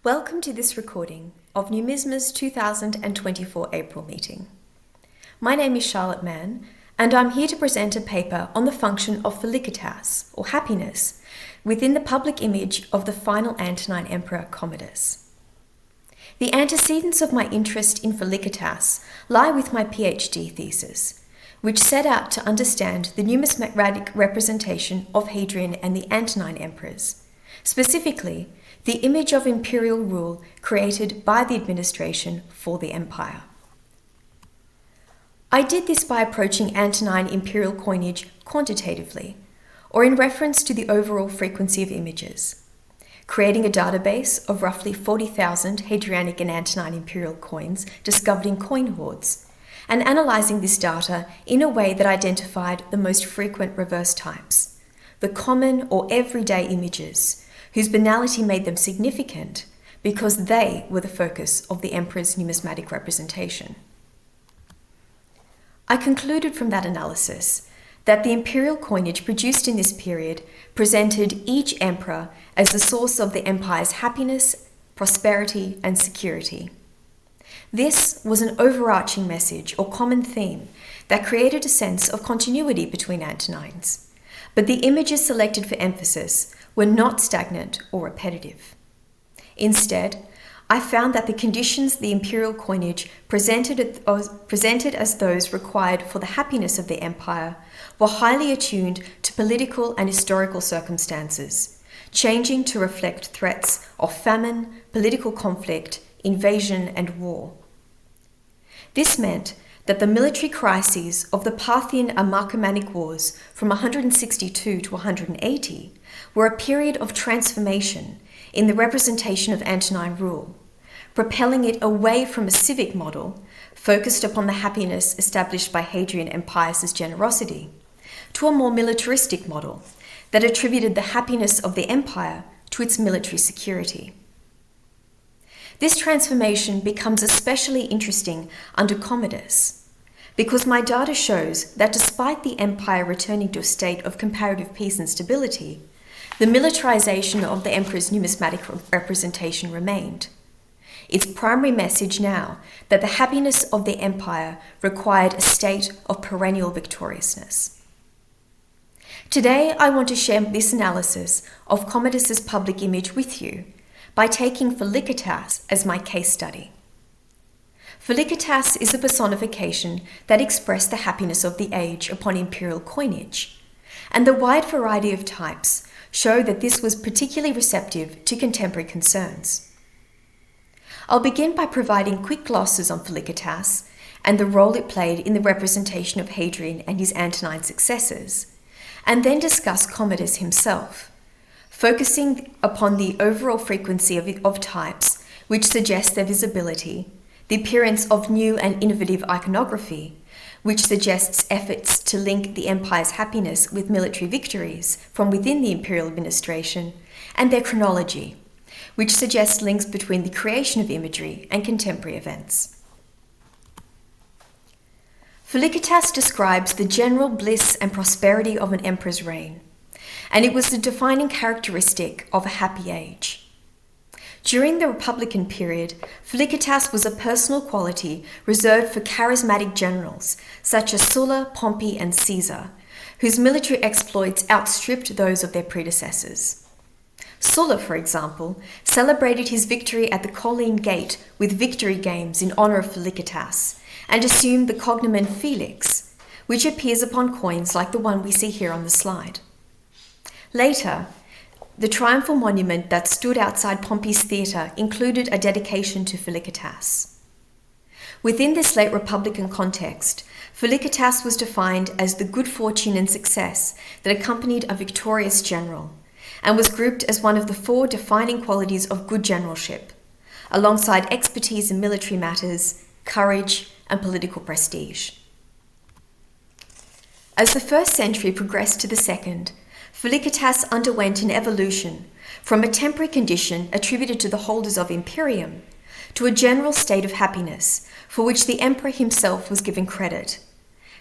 Welcome to this recording of NUMISMA's 2024 April meeting. My name is Charlotte Mann, and I'm here to present a paper on the function of Felicitas, or happiness, within the public image of the final Antonine emperor Commodus. The antecedents of my interest in Felicitas lie with my PhD thesis, which set out to understand the numismatic representation of Hadrian and the Antonine emperors, specifically the image of imperial rule created by the administration for the empire. I did this by approaching Antonine imperial coinage quantitatively, or in reference to the overall frequency of images, creating a database of roughly 40,000 Hadrianic and Antonine imperial coins discovered in coin hoards, and analysing this data in a way that identified the most frequent reverse types, the common or everyday images, whose banality made them significant because they were the focus of the emperor's numismatic representation. I concluded from that analysis that the imperial coinage produced in this period presented each emperor as the source of the empire's happiness, prosperity, and security. This was an overarching message or common theme that created a sense of continuity between Antonines, but the images selected for emphasis were not stagnant or repetitive. Instead, I found that the conditions the imperial coinage presented as those required for the happiness of the empire were highly attuned to political and historical circumstances, changing to reflect threats of famine, political conflict, invasion, and war. This meant that the military crises of the Parthian and Marcomannic Wars from 162 to 180 were a period of transformation in the representation of Antonine rule, propelling it away from a civic model focused upon the happiness established by Hadrian and Pius's generosity, to a more militaristic model that attributed the happiness of the empire to its military security. This transformation becomes especially interesting under Commodus, because my data shows that despite the empire returning to a state of comparative peace and stability, the militarization of the emperor's numismatic representation remained. Its primary message now that the happiness of the empire required a state of perennial victoriousness. Today, I want to share this analysis of Commodus's public image with you by taking Felicitas as my case study. Felicitas is a personification that expressed the happiness of the age upon imperial coinage, and the wide variety of types show that this was particularly receptive to contemporary concerns. I'll begin by providing quick glosses on Felicitas and the role it played in the representation of Hadrian and his Antonine successors, and then discuss Commodus himself, focusing upon the overall frequency of types which suggest their visibility, the appearance of new and innovative iconography, which suggests efforts to link the empire's happiness with military victories from within the imperial administration, and their chronology, which suggests links between the creation of imagery and contemporary events. Felicitas describes the general bliss and prosperity of an emperor's reign, and it was the defining characteristic of a happy age. During the Republican period, Felicitas was a personal quality reserved for charismatic generals such as Sulla, Pompey, and Caesar, whose military exploits outstripped those of their predecessors. Sulla, for example, celebrated his victory at the Colline Gate with victory games in honour of Felicitas, and assumed the cognomen Felix, which appears upon coins like the one we see here on the slide. Later, the triumphal monument that stood outside Pompey's theatre included a dedication to Felicitas. Within this late Republican context, Felicitas was defined as the good fortune and success that accompanied a victorious general, and was grouped as one of the four defining qualities of good generalship, alongside expertise in military matters, courage, and political prestige. As the first century progressed to the second, Felicitas underwent an evolution from a temporary condition attributed to the holders of imperium to a general state of happiness for which the emperor himself was given credit.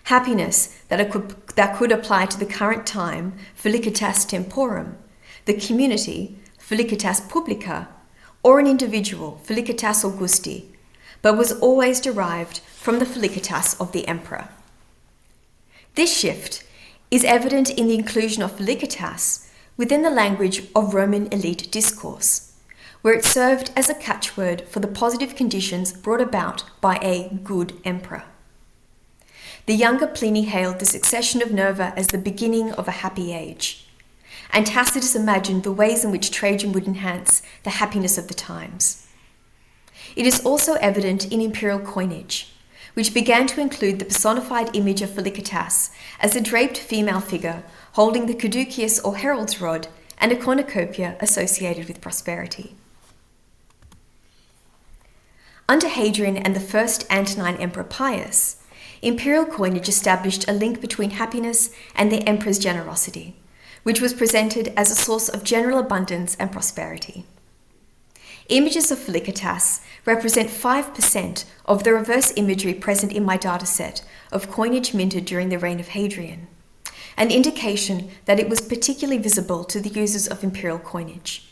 Happiness that could apply to the current time, Felicitas temporum, the community, Felicitas publica, or an individual, Felicitas Augusti, but was always derived from the Felicitas of the emperor. This shift is evident in the inclusion of Felicitas within the language of Roman elite discourse, where it served as a catchword for the positive conditions brought about by a good emperor. The younger Pliny hailed the succession of Nerva as the beginning of a happy age, and Tacitus imagined the ways in which Trajan would enhance the happiness of the times. It is also evident in imperial coinage, which began to include the personified image of Felicitas as a draped female figure holding the caduceus or herald's rod and a cornucopia associated with prosperity. Under Hadrian and the first Antonine Emperor Pius, imperial coinage established a link between happiness and the emperor's generosity, which was presented as a source of general abundance and prosperity. Images of Felicitas represent 5% of the reverse imagery present in my dataset of coinage minted during the reign of Hadrian, an indication that it was particularly visible to the users of imperial coinage.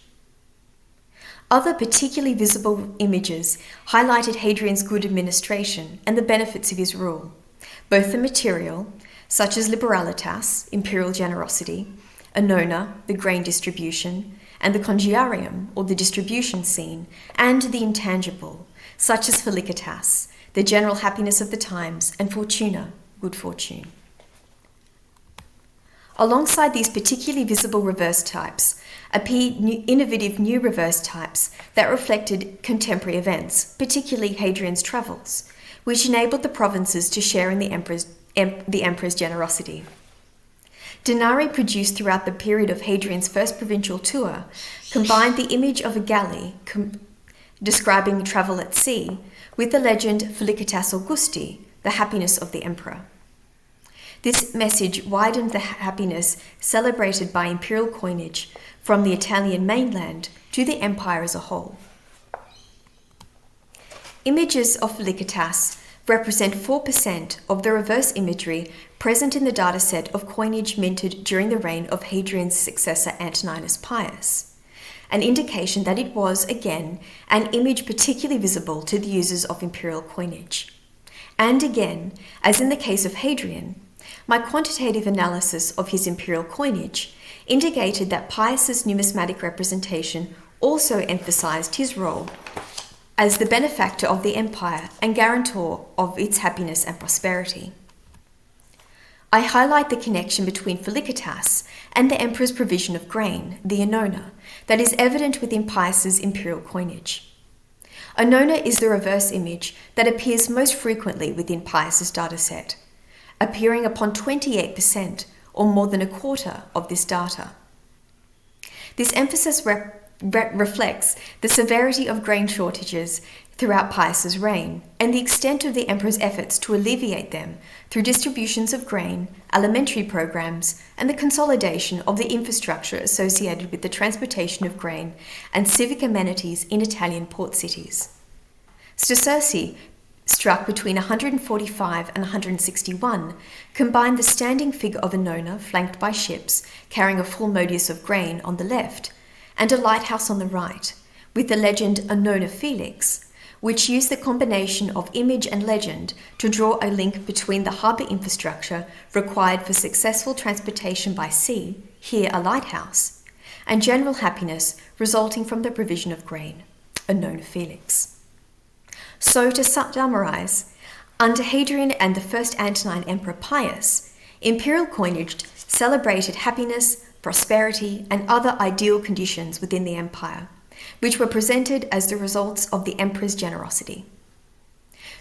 Other particularly visible images highlighted Hadrian's good administration and the benefits of his rule, both the material, such as liberalitas, imperial generosity, annona, the grain distribution, and the congiarium, or the distribution scene, and the intangible, such as Felicitas, the general happiness of the times, and fortuna, good fortune. Alongside these particularly visible reverse types appeared innovative new reverse types that reflected contemporary events, particularly Hadrian's travels, which enabled the provinces to share in the emperor's generosity. Denarii produced throughout the period of Hadrian's first provincial tour combined the image of a galley describing travel at sea with the legend Felicitas Augusti, the happiness of the emperor. This message widened the happiness celebrated by imperial coinage from the Italian mainland to the empire as a whole. Images of Felicitas represent 4% of the reverse imagery present in the dataset of coinage minted during the reign of Hadrian's successor Antoninus Pius, an indication that it was, again, an image particularly visible to the users of imperial coinage. And again, as in the case of Hadrian, my quantitative analysis of his imperial coinage indicated that Pius's numismatic representation also emphasized his role as the benefactor of the empire and guarantor of its happiness and prosperity. I highlight the connection between Felicitas and the emperor's provision of grain, the annona, that is evident within Pius's imperial coinage. Annona is the reverse image that appears most frequently within Pius's dataset, appearing upon 28% or more than a quarter of this data. This emphasis reflects the severity of grain shortages throughout Pius's reign and the extent of the emperor's efforts to alleviate them through distributions of grain, alimentary programs, and the consolidation of the infrastructure associated with the transportation of grain and civic amenities in Italian port cities. Stercerci, struck between 145 and 161, combined the standing figure of Annona flanked by ships carrying a full modius of grain on the left and a lighthouse on the right, with the legend Annona Felix, which used the combination of image and legend to draw a link between the harbour infrastructure required for successful transportation by sea, here a lighthouse, and general happiness resulting from the provision of grain, Annona Felix. So to summarize, under Hadrian and the first Antonine Emperor Pius, imperial coinage celebrated happiness, prosperity, and other ideal conditions within the empire, which were presented as the results of the emperor's generosity.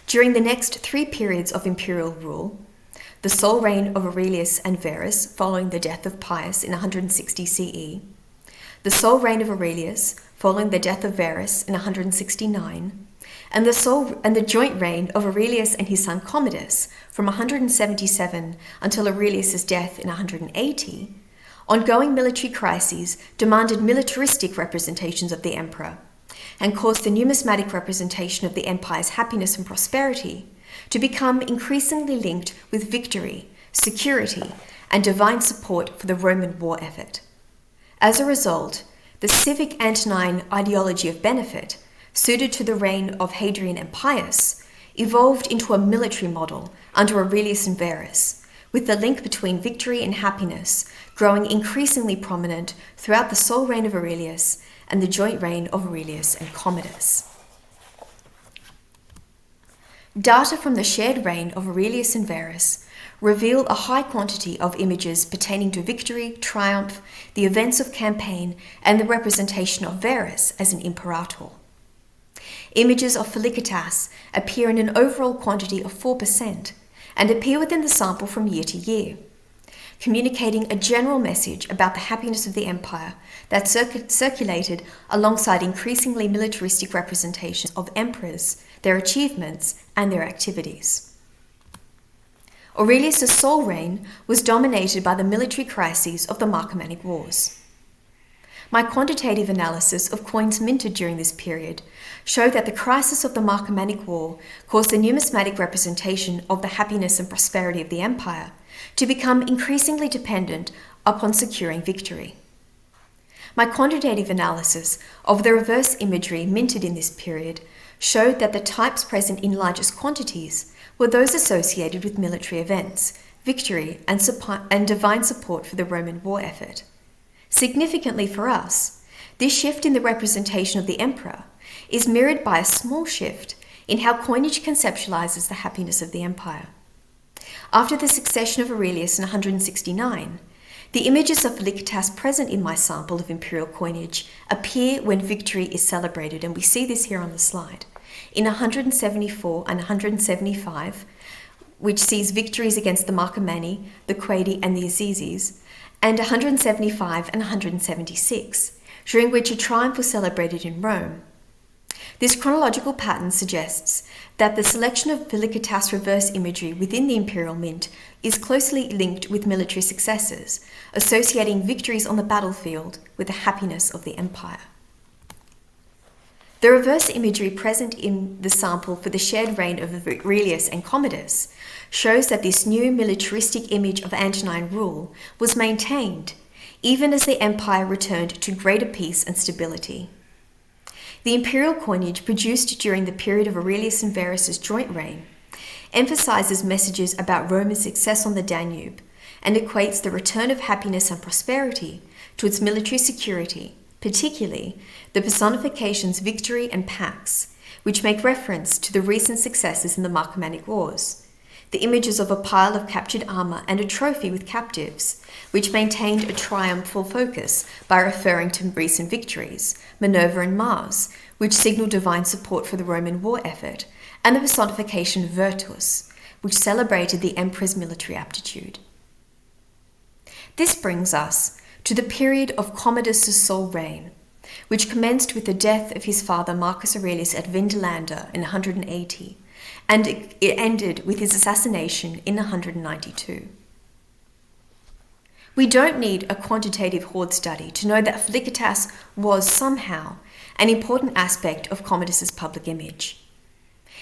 During the next 3 periods of imperial rule, the sole reign of Aurelius and Verus following the death of Pius in 160 CE, the sole reign of Aurelius following the death of Verus in 169, and the joint reign of Aurelius and his son Commodus from 177 until Aurelius's death in 180, ongoing military crises demanded militaristic representations of the emperor and caused the numismatic representation of the empire's happiness and prosperity to become increasingly linked with victory, security, and divine support for the Roman war effort. As a result, the civic Antonine ideology of benefit, suited to the reign of Hadrian and Pius, evolved into a military model under Aurelius and Verus, with the link between victory and happiness growing increasingly prominent throughout the sole reign of Aurelius and the joint reign of Aurelius and Commodus. Data from the shared reign of Aurelius and Verus reveal a high quantity of images pertaining to victory, triumph, the events of campaign, and the representation of Verus as an imperator. Images of Felicitas appear in an overall quantity of 4% and appear within the sample from year to year, communicating a general message about the happiness of the empire that circulated alongside increasingly militaristic representations of emperors, their achievements, and their activities. Aurelius' sole reign was dominated by the military crises of the Marcomannic Wars. My quantitative analysis of coins minted during this period showed that the crisis of the Marcomannic War caused the numismatic representation of the happiness and prosperity of the empire to become increasingly dependent upon securing victory. My quantitative analysis of the reverse imagery minted in this period showed that the types present in largest quantities were those associated with military events, victory, and divine support for the Roman war effort. Significantly for us, this shift in the representation of the emperor is mirrored by a small shift in how coinage conceptualizes the happiness of the empire. After the succession of Aurelius in 169, the images of Felicitas present in my sample of imperial coinage appear when victory is celebrated, and we see this here on the slide. In 174 and 175, which sees victories against the Marcomanni, the Quadi, and the Azizis, and 175 and 176, during which a triumph was celebrated in Rome. This chronological pattern suggests that the selection of Felicitas reverse imagery within the imperial mint is closely linked with military successes, associating victories on the battlefield with the happiness of the empire. The reverse imagery present in the sample for the shared reign of Aurelius and Commodus shows that this new militaristic image of Antonine rule was maintained even as the empire returned to greater peace and stability. The imperial coinage produced during the period of Aurelius and Verus' joint reign emphasizes messages about Rome's success on the Danube and equates the return of happiness and prosperity to its military security, particularly the personifications victory and pax, which make reference to the recent successes in the Marcomannic Wars, the images of a pile of captured armour and a trophy with captives, which maintained a triumphal focus by referring to recent victories, Minerva and Mars, which signal divine support for the Roman war effort, and the personification Virtus, which celebrated the emperor's military aptitude. This brings us to the period of Commodus' sole reign, which commenced with the death of his father Marcus Aurelius at Vindolanda in 180, and it ended with his assassination in 192. We don't need a quantitative hoard study to know that Felicitas was somehow an important aspect of Commodus' public image.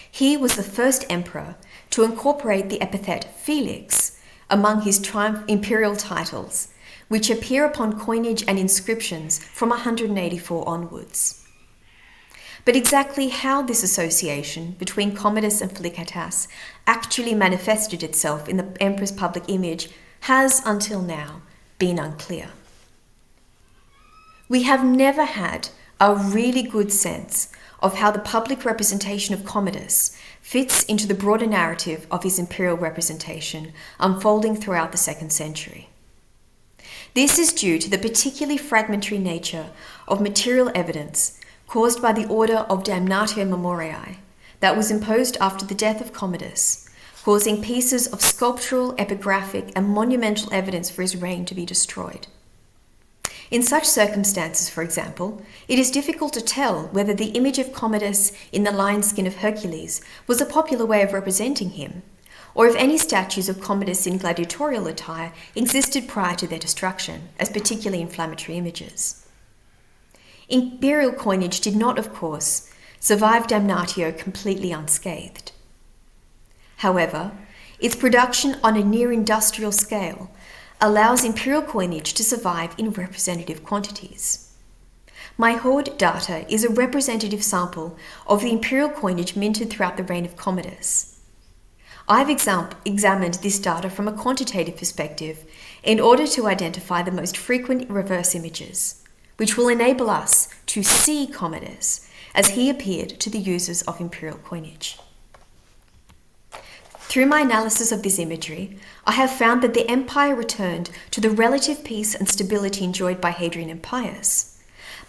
He was the first emperor to incorporate the epithet Felix among his imperial titles, which appear upon coinage and inscriptions from 184 onwards. But exactly how this association between Commodus and Felicitas actually manifested itself in the emperor's public image has, until now, been unclear. We have never had a really good sense of how the public representation of Commodus fits into the broader narrative of his imperial representation unfolding throughout the 2nd century. This is due to the particularly fragmentary nature of material evidence caused by the order of damnatio memoriae that was imposed after the death of Commodus, causing pieces of sculptural, epigraphic, and monumental evidence for his reign to be destroyed. In such circumstances, for example, it is difficult to tell whether the image of Commodus in the lion skin of Hercules was a popular way of representing him, or if any statues of Commodus in gladiatorial attire existed prior to their destruction as particularly inflammatory images. Imperial coinage did not, of course, survive damnatio completely unscathed. However, its production on a near-industrial scale allows imperial coinage to survive in representative quantities. My hoard data is a representative sample of the imperial coinage minted throughout the reign of Commodus. I've examined this data from a quantitative perspective in order to identify the most frequent reverse images, which will enable us to see Commodus as he appeared to the users of imperial coinage. Through my analysis of this imagery, I have found that the empire returned to the relative peace and stability enjoyed by Hadrian and Pius,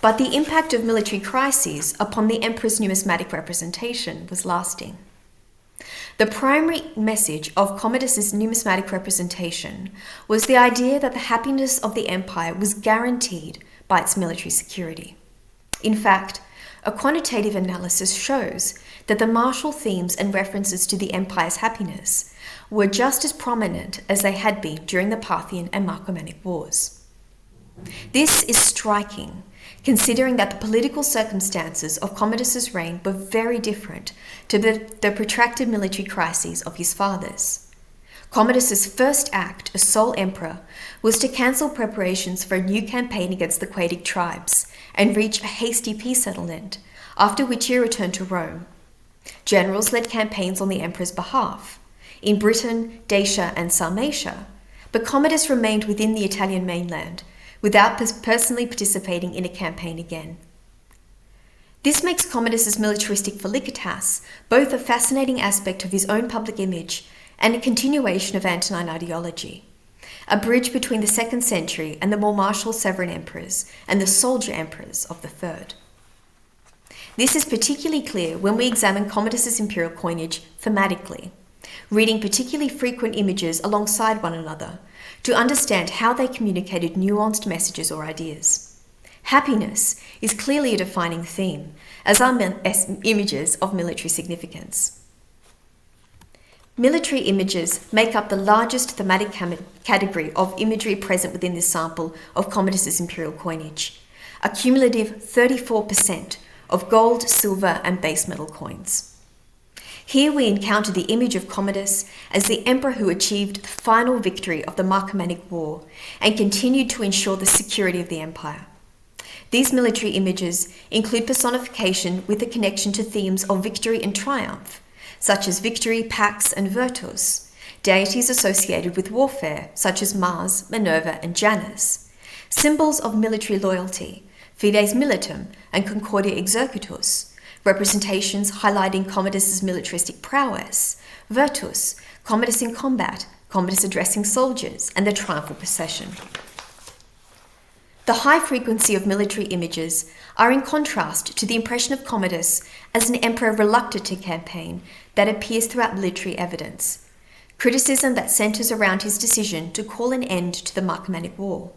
but the impact of military crises upon the emperor's numismatic representation was lasting. The primary message of Commodus's numismatic representation was the idea that the happiness of the empire was guaranteed by its military security. In fact, a quantitative analysis shows that the martial themes and references to the empire's happiness were just as prominent as they had been during the Parthian and Marcomannic Wars. This is striking, considering that the political circumstances of Commodus's reign were very different to the protracted military crises of his fathers. Commodus's first act as sole emperor was to cancel preparations for a new campaign against the Quadic tribes and reach a hasty peace settlement, after which he returned to Rome. Generals led campaigns on the emperor's behalf, in Britain, Dacia and Sarmatia, but Commodus remained within the Italian mainland, without personally participating in a campaign again. This makes Commodus's militaristic Felicitas both a fascinating aspect of his own public image and a continuation of Antonine ideology, a bridge between the 2nd century and the more martial Severan emperors and the soldier emperors of the 3rd. This is particularly clear when we examine Commodus's imperial coinage thematically, reading particularly frequent images alongside one another to understand how they communicated nuanced messages or ideas. Happiness is clearly a defining theme, as are images of military significance. Military images make up the largest thematic category of imagery present within this sample of Commodus's imperial coinage, a cumulative 34% of gold, silver and base metal coins. Here we encounter the image of Commodus as the emperor who achieved the final victory of the Marcomannic War and continued to ensure the security of the empire. These military images include personification with a connection to themes of victory and triumph, such as victory, pax and virtus, deities associated with warfare, such as Mars, Minerva and Janus, symbols of military loyalty, fides militum and concordia exercitus, representations highlighting Commodus's militaristic prowess, virtus, Commodus in combat, Commodus addressing soldiers, and the triumphal procession. The high frequency of military images are in contrast to the impression of Commodus as an emperor reluctant to campaign that appears throughout military evidence, criticism that centres around his decision to call an end to the Marcomannic War.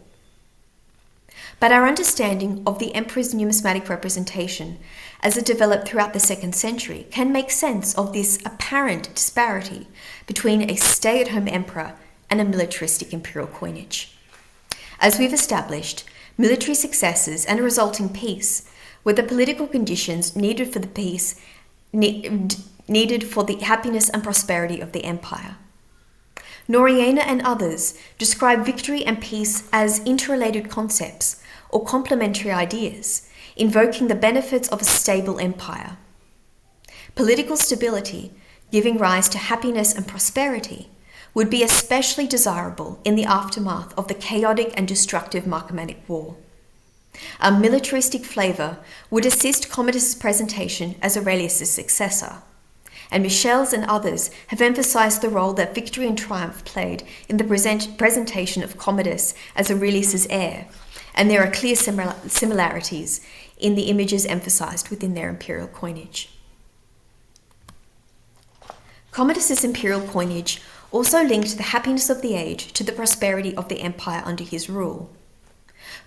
But our understanding of the emperor's numismatic representation as it developed throughout the 2nd century can make sense of this apparent disparity between a stay-at-home emperor and a militaristic imperial coinage. As we've established, military successes and a resulting peace were the political conditions needed for the peace, needed for the happiness and prosperity of the empire. Noriena and others describe victory and peace as interrelated concepts or complementary ideas, invoking the benefits of a stable empire. Political stability, giving rise to happiness and prosperity, would be especially desirable in the aftermath of the chaotic and destructive Marcomannic War. A militaristic flavour would assist Commodus's presentation as Aurelius's successor, and Michels and others have emphasised the role that victory and triumph played in the presentation of Commodus as Aurelius's heir, and there are clear similarities in the images emphasised within their imperial coinage. Commodus's imperial coinage also linked the happiness of the age to the prosperity of the empire under his rule.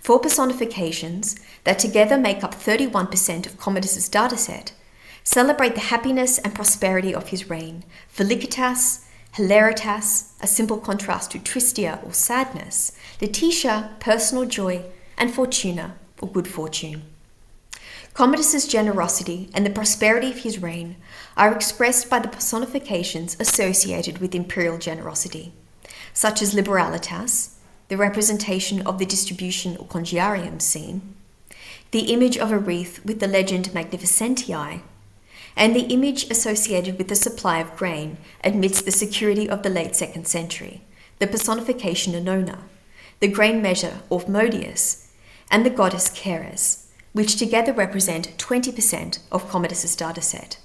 4 personifications, that together make up 31% of Commodus's dataset, celebrate the happiness and prosperity of his reign: Felicitas, Hilaritas, a simple contrast to Tristia or sadness, Letitia, personal joy, and Fortuna, or good fortune. Commodus's generosity and the prosperity of his reign are expressed by the personifications associated with imperial generosity, such as Liberalitas, the representation of the distribution or congiarium scene, the image of a wreath with the legend Magnificentii, and the image associated with the supply of grain amidst the security of the late 2nd century, the personification Annona, the grain measure Ormodius, and the goddess Ceres, which together represent 20% of Commodus's dataset.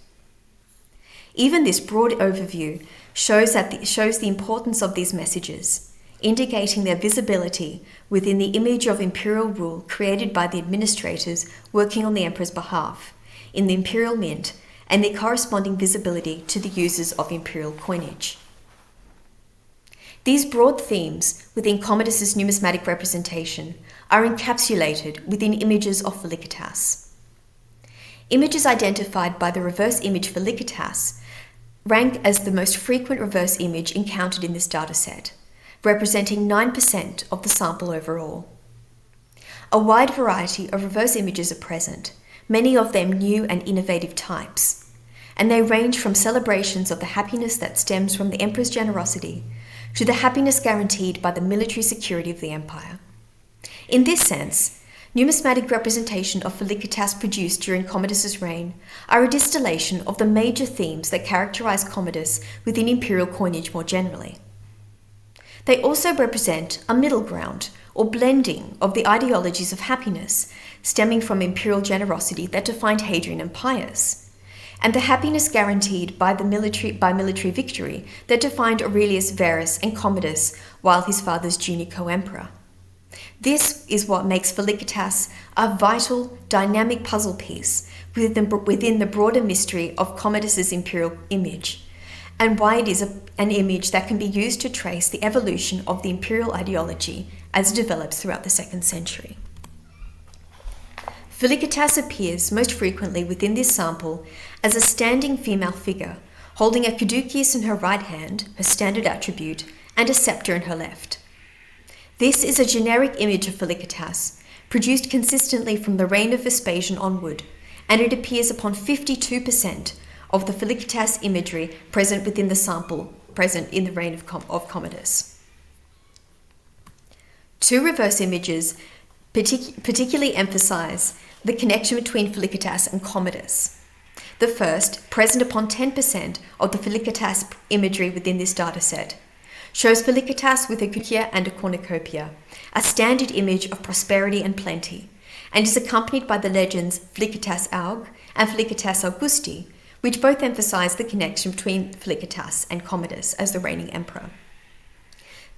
Even this broad overview shows the importance of these messages, indicating their visibility within the image of imperial rule created by the administrators working on the emperor's behalf in the imperial mint, and their corresponding visibility to the users of imperial coinage. These broad themes within Commodus's numismatic representation are encapsulated within images of Felicitas. Images identified by the reverse image Felicitas rank as the most frequent reverse image encountered in this dataset, representing 9% of the sample overall. A wide variety of reverse images are present, many of them new and innovative types, and they range from celebrations of the happiness that stems from the emperor's generosity to the happiness guaranteed by the military security of the empire. In this sense, numismatic representation of Felicitas produced during Commodus's reign are a distillation of the major themes that characterize Commodus within imperial coinage more generally. They also represent a middle ground or blending of the ideologies of happiness stemming from imperial generosity that defined Hadrian and Pius, and the happiness guaranteed by military victory that defined Aurelius Verus and Commodus while his father's junior co-emperor. This is what makes Felicitas a vital, dynamic puzzle piece within the broader mystery of Commodus's imperial image, and why it is an image that can be used to trace the evolution of the imperial ideology as it develops throughout the 2nd century. Felicitas appears most frequently within this sample as a standing female figure, holding a caduceus in her right hand, her standard attribute, and a scepter in her left. This is a generic image of Felicitas, produced consistently from the reign of Vespasian onward, and it appears upon 52% of the Felicitas imagery present within the sample present in the reign of Commodus. Two reverse images particularly emphasize the connection between Felicitas and Commodus. The first, present upon 10% of the Felicitas imagery within this dataset, shows Felicitas with a cutia and a cornucopia, a standard image of prosperity and plenty, and is accompanied by the legends Felicitas Aug and Felicitas Augusti, which both emphasize the connection between Felicitas and Commodus as the reigning emperor.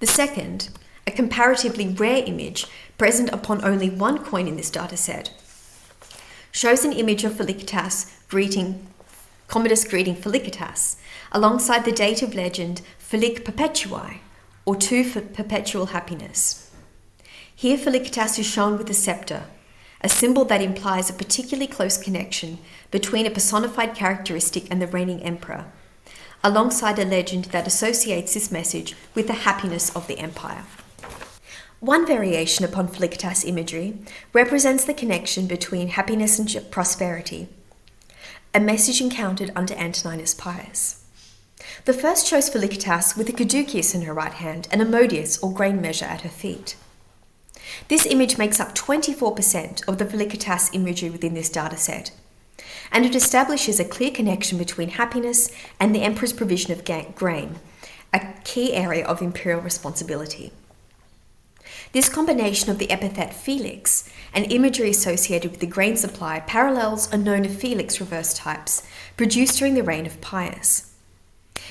The second, a comparatively rare image present upon only one coin in this dataset, shows an image of Commodus greeting Felicitas, alongside the dative legend Felic Perpetui, or to perpetual happiness. Here Felicitas is shown with a scepter, a symbol that implies a particularly close connection between a personified characteristic and the reigning emperor, alongside a legend that associates this message with the happiness of the empire. One variation upon Felicitas imagery represents the connection between happiness and prosperity, a message encountered under Antoninus Pius. The first shows Felicitas with a caduceus in her right hand and a modius or grain measure at her feet. This image makes up 24% of the Felicitas imagery within this dataset, and it establishes a clear connection between happiness and the emperor's provision of grain, a key area of imperial responsibility. This combination of the epithet Felix and imagery associated with the grain supply parallels a known of Felix reverse types produced during the reign of Pius.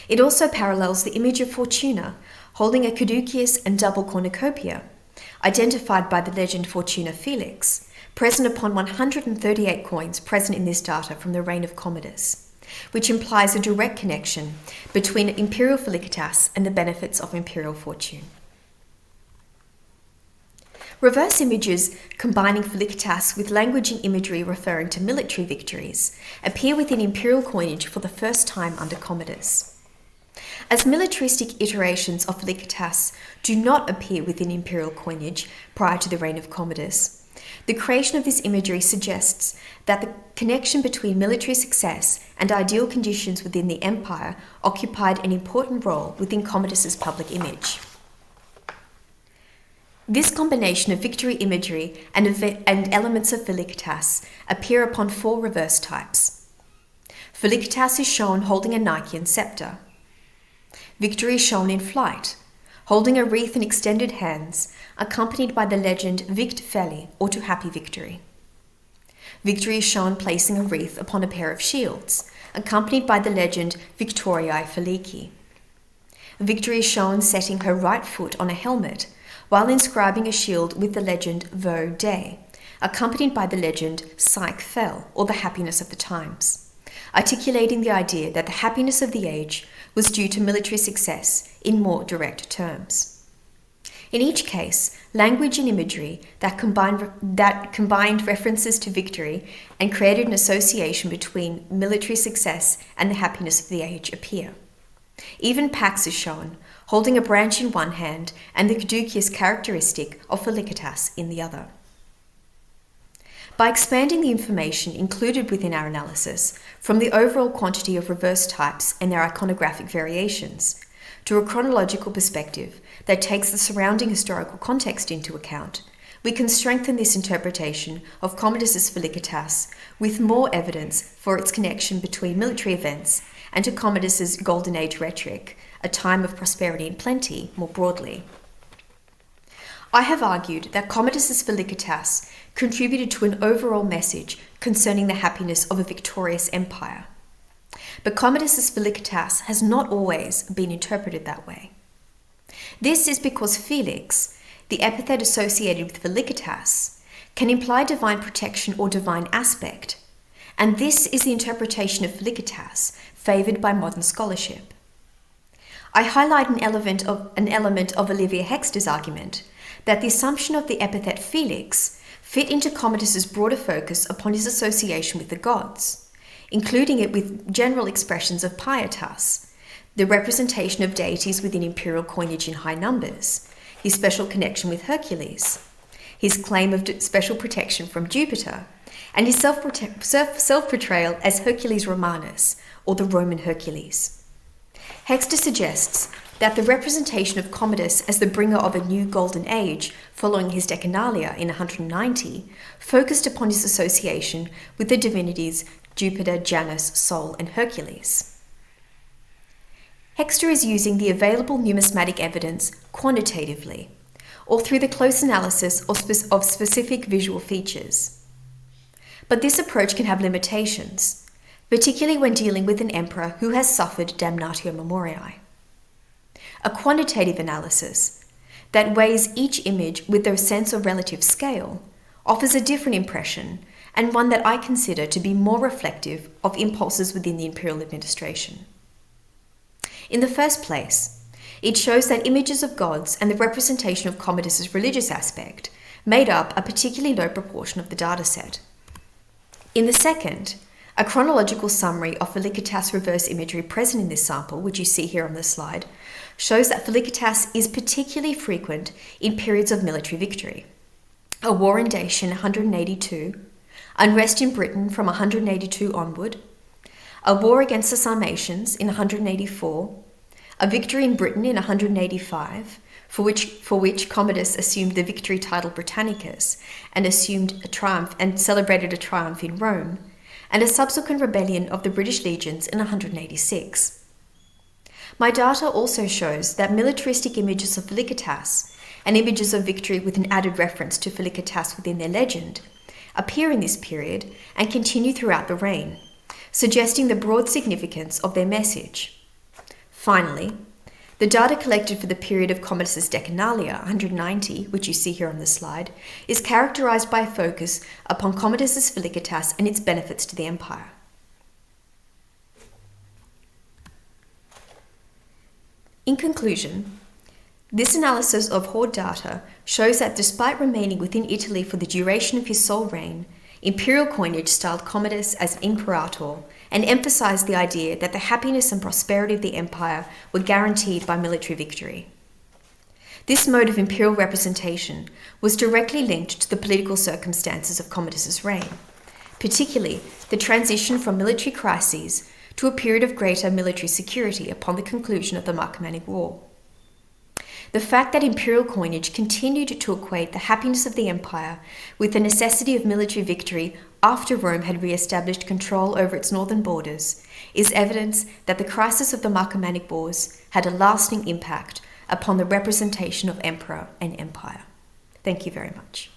It also parallels the image of Fortuna holding a caduceus and double cornucopia, identified by the legend Fortuna Felix, present upon 138 coins present in this data from the reign of Commodus, which implies a direct connection between imperial Felicitas and the benefits of imperial fortune. Reverse images combining Felicitas with language and imagery referring to military victories appear within imperial coinage for the first time under Commodus. As militaristic iterations of Felicitas do not appear within imperial coinage prior to the reign of Commodus, the creation of this imagery suggests that the connection between military success and ideal conditions within the empire occupied an important role within Commodus's public image. This combination of victory imagery and elements of Felicitas appear upon 4 reverse types. Felicitas is shown holding a Nikean scepter. Victory is shown in flight, holding a wreath in extended hands, accompanied by the legend Vict Feli, or to happy victory. Victory is shown placing a wreath upon a pair of shields, accompanied by the legend Victoriae Felici. Victory is shown setting her right foot on a helmet, while inscribing a shield with the legend Vo Dei, accompanied by the legend Psyche Fel, or the happiness of the times, articulating the idea that the happiness of the age was due to military success in more direct terms. In each case, language and imagery that combined references to victory and created an association between military success and the happiness of the age appear. Even Pax is shown, holding a branch in one hand and the caduceus characteristic of Felicitas in the other. By expanding the information included within our analysis from the overall quantity of reverse types and their iconographic variations to a chronological perspective that takes the surrounding historical context into account, we can strengthen this interpretation of Commodus's Felicitas with more evidence for its connection between military events and to Commodus's Golden Age rhetoric, a time of prosperity and plenty more broadly. I have argued that Commodus's Felicitas contributed to an overall message concerning the happiness of a victorious empire. But Commodus's Felicitas has not always been interpreted that way. This is because Felix, the epithet associated with Felicitas, can imply divine protection or divine aspect, and this is the interpretation of Felicitas favoured by modern scholarship. I highlight an element of Olivia Hexter's argument that the assumption of the epithet Felix fit into Commodus's broader focus upon his association with the gods, including it with general expressions of pietas, the representation of deities within imperial coinage in high numbers, his special connection with Hercules, his claim of special protection from Jupiter, and his self-portrayal as Hercules Romanus, or the Roman Hercules. Hexter suggests that the representation of Commodus as the bringer of a new golden age following his Decennalia in 190 focused upon his association with the divinities Jupiter, Janus, Sol, and Hercules. Hexter is using the available numismatic evidence quantitatively, or through the close analysis of specific visual features. But this approach can have limitations, particularly when dealing with an emperor who has suffered damnatio memoriae. A quantitative analysis that weighs each image with their sense of relative scale offers a different impression, and one that I consider to be more reflective of impulses within the imperial administration. In the first place, it shows that images of gods and the representation of Commodus's religious aspect made up a particularly low proportion of the dataset. In the second, a chronological summary of Felicitas reverse imagery present in this sample, which you see here on the slide, shows that Felicitas is particularly frequent in periods of military victory. A war in Dacian 182, unrest in Britain from 182 onward, a war against the Sarmatians in 184, a victory in Britain in 185, for which Commodus assumed the victory title Britannicus and celebrated a triumph in Rome, and a subsequent rebellion of the British legions in 186. My data also shows that militaristic images of Felicitas and images of victory with an added reference to Felicitas within their legend appear in this period and continue throughout the reign, suggesting the broad significance of their message. Finally, the data collected for the period of Commodus's Decennalia, 190, which you see here on the slide, is characterized by a focus upon Commodus's Felicitas and its benefits to the empire. In conclusion, this analysis of hoard data shows that despite remaining within Italy for the duration of his sole reign, imperial coinage styled Commodus as imperator and emphasized the idea that the happiness and prosperity of the empire were guaranteed by military victory. This mode of imperial representation was directly linked to the political circumstances of Commodus's reign, particularly the transition from military crises to a period of greater military security upon the conclusion of the Marcomannic War. the fact that imperial coinage continued to equate the happiness of the empire with the necessity of military victory after Rome had re-established control over its northern borders is evidence that the crisis of the Marcomannic Wars had a lasting impact upon the representation of emperor and empire. Thank you very much.